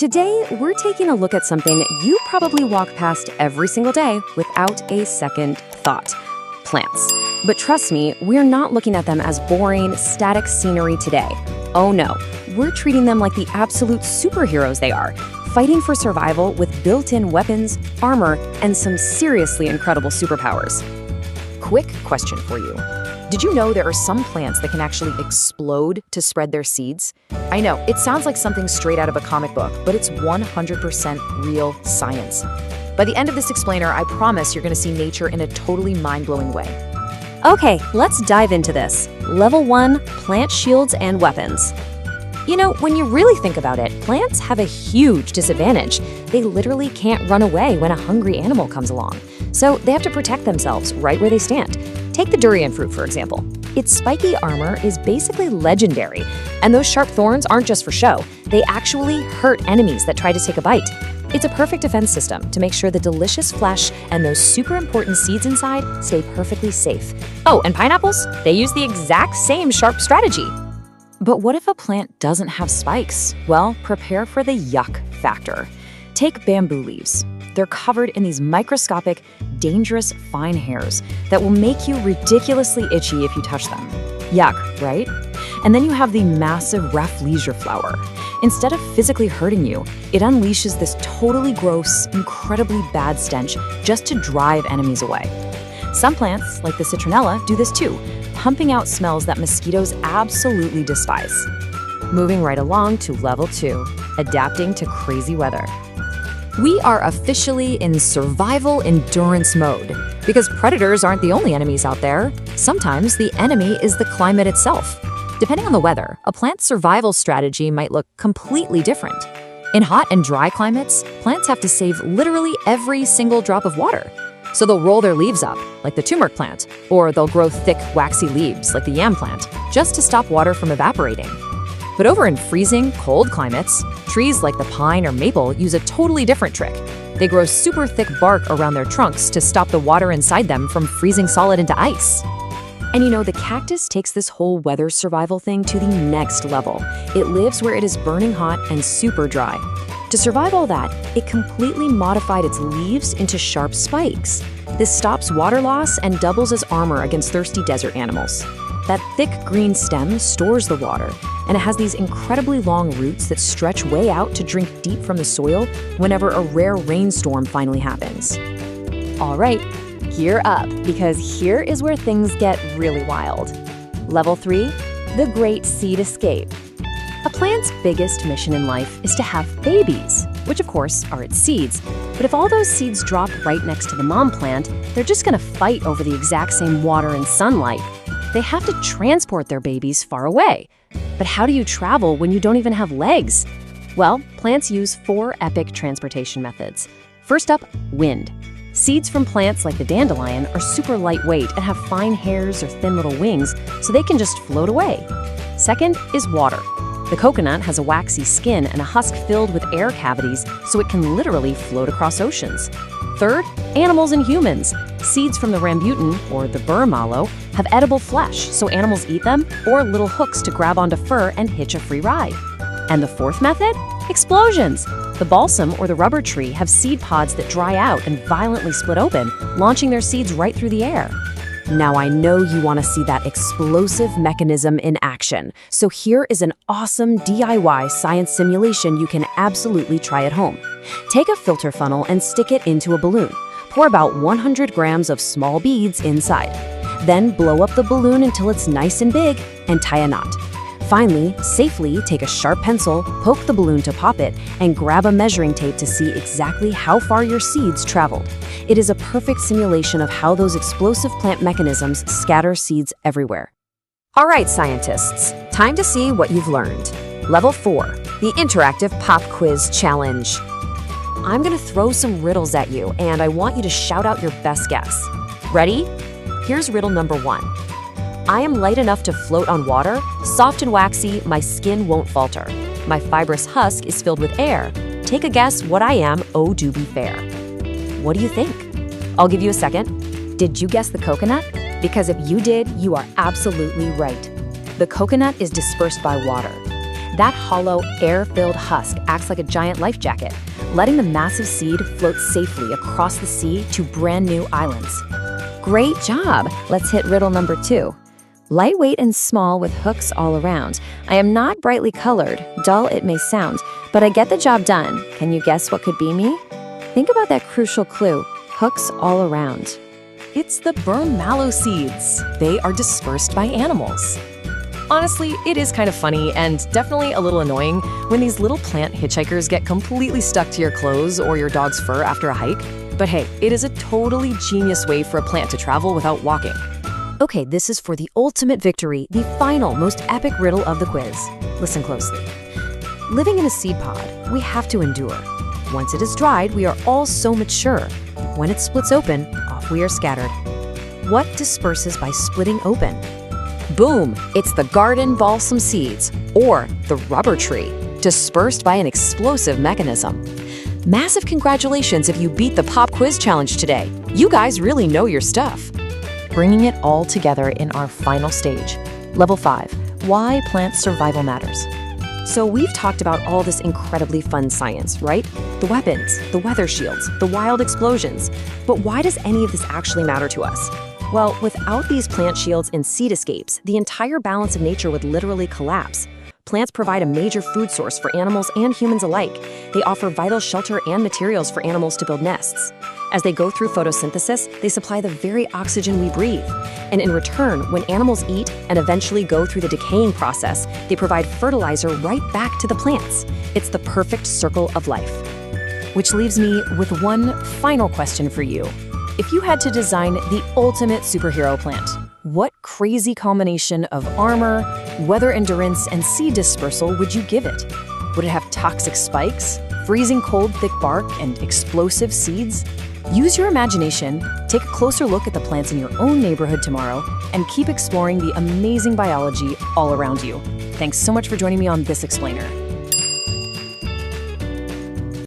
Today, we're taking a look at something you probably walk past every single day without a second thought: plants. But trust me, we're not looking at them as boring, static scenery today. Oh no, we're treating them like the absolute superheroes they are, fighting for survival with built-in weapons, armor, and some seriously incredible superpowers. Quick question for you. Did you know there are some plants that can actually explode to spread their seeds? I know, it sounds like something straight out of a comic book, but it's 100% real science. By the end of this explainer, I promise you're going to see nature in a totally mind-blowing way. Okay, let's dive into this. Level 1, plant shields and weapons. You know, when you really think about it, plants have a huge disadvantage. They literally can't run away when a hungry animal comes along. So they have to protect themselves right where they stand. Take the durian fruit, for example. Its spiky armor is basically legendary, and those sharp thorns aren't just for show. They actually hurt enemies that try to take a bite. It's a perfect defense system to make sure the delicious flesh and those super important seeds inside stay perfectly safe. Oh, and pineapples? They use the exact same sharp strategy. But what if a plant doesn't have spikes? Well, prepare for the yuck factor. Take bamboo leaves. They're covered in these microscopic, dangerous fine hairs that will make you ridiculously itchy if you touch them. Yuck, right? And then you have the massive rafflesia flower. Instead of physically hurting you, it unleashes this totally gross, incredibly bad stench just to drive enemies away. Some plants, like the citronella, do this too, pumping out smells that mosquitoes absolutely despise. Moving right along to level 2, adapting to crazy weather. We are officially in survival endurance mode, because predators aren't the only enemies out there. Sometimes the enemy is the climate itself. Depending on the weather, a plant's survival strategy might look completely different. In hot and dry climates, plants have to save literally every single drop of water. So they'll roll their leaves up, like the turmeric plant, or they'll grow thick, waxy leaves, like the yam plant, just to stop water from evaporating. But over in freezing, cold climates, trees like the pine or maple use a totally different trick. They grow super thick bark around their trunks to stop the water inside them from freezing solid into ice. And you know, the cactus takes this whole weather survival thing to the next level. It lives where it is burning hot and super dry. To survive all that, it completely modified its leaves into sharp spikes. This stops water loss and doubles as armor against thirsty desert animals. That thick green stem stores the water, and it has these incredibly long roots that stretch way out to drink deep from the soil whenever a rare rainstorm finally happens. All right, gear up, because here is where things get really wild. Level 3, the Great Seed Escape. A plant's biggest mission in life is to have babies, which of course are its seeds. But if all those seeds drop right next to the mom plant, they're just gonna fight over the exact same water and sunlight. They have to transport their babies far away. But how do you travel when you don't even have legs? Well, plants use 4 epic transportation methods. First up, wind. Seeds from plants like the dandelion are super lightweight and have fine hairs or thin little wings, so they can just float away. Second is water. The coconut has a waxy skin and a husk filled with air cavities, so it can literally float across oceans. Third, animals and humans. Seeds from the rambutan, or the burr mallow, have edible flesh, so animals eat them, or little hooks to grab onto fur and hitch a free ride. And the fourth method? Explosions. The balsam or the rubber tree have seed pods that dry out and violently split open, launching their seeds right through the air. Now I know you want to see that explosive mechanism in action, so here is an awesome DIY science simulation you can absolutely try at home. Take a filter funnel and stick it into a balloon. Pour about 100 grams of small beads inside. Then blow up the balloon until it's nice and big and tie a knot. Finally, safely take a sharp pencil, poke the balloon to pop it, and grab a measuring tape to see exactly how far your seeds traveled. It is a perfect simulation of how those explosive plant mechanisms scatter seeds everywhere. All right, scientists, time to see what you've learned. Level 4, the Interactive Pop Quiz Challenge. I'm gonna throw some riddles at you, and I want you to shout out your best guess. Ready? Here's riddle number 1. I am light enough to float on water, soft and waxy, my skin won't falter. My fibrous husk is filled with air. Take a guess what I am, oh do be fair. What do you think? I'll give you a second. Did you guess the coconut? Because if you did, you are absolutely right. The coconut is dispersed by water. That hollow, air-filled husk acts like a giant life jacket, letting the massive seed float safely across the sea to brand new islands. Great job! Let's hit riddle number 2. Lightweight and small with hooks all around. I am not brightly colored, dull it may sound, but I get the job done. Can you guess what could be me? Think about that crucial clue, hooks all around. It's the burn mallow seeds. They are dispersed by animals. Honestly, it is kind of funny and definitely a little annoying when these little plant hitchhikers get completely stuck to your clothes or your dog's fur after a hike. But hey, it is a totally genius way for a plant to travel without walking. Okay, this is for the ultimate victory, the final, most epic riddle of the quiz. Listen closely. Living in a seed pod, we have to endure. Once it is dried, we are all so mature. When it splits open, off we are scattered. What disperses by splitting open? Boom! It's the garden balsam seeds, or the rubber tree, dispersed by an explosive mechanism. Massive congratulations if you beat the pop quiz challenge today. You guys really know your stuff. Bringing it all together in our final stage. Level 5, why plant survival matters. So we've talked about all this incredibly fun science, right? The weapons, the weather shields, the wild explosions. But why does any of this actually matter to us? Well, without these plant shields and seed escapes, the entire balance of nature would literally collapse. Plants provide a major food source for animals and humans alike. They offer vital shelter and materials for animals to build nests. As they go through photosynthesis, they supply the very oxygen we breathe. And in return, when animals eat and eventually go through the decaying process, they provide fertilizer right back to the plants. It's the perfect circle of life. Which leaves me with one final question for you. If you had to design the ultimate superhero plant, what crazy combination of armor, weather endurance, and seed dispersal would you give it? Would it have toxic spikes, freezing cold thick bark, and explosive seeds? Use your imagination, take a closer look at the plants in your own neighborhood tomorrow, and keep exploring the amazing biology all around you. Thanks so much for joining me on this explainer.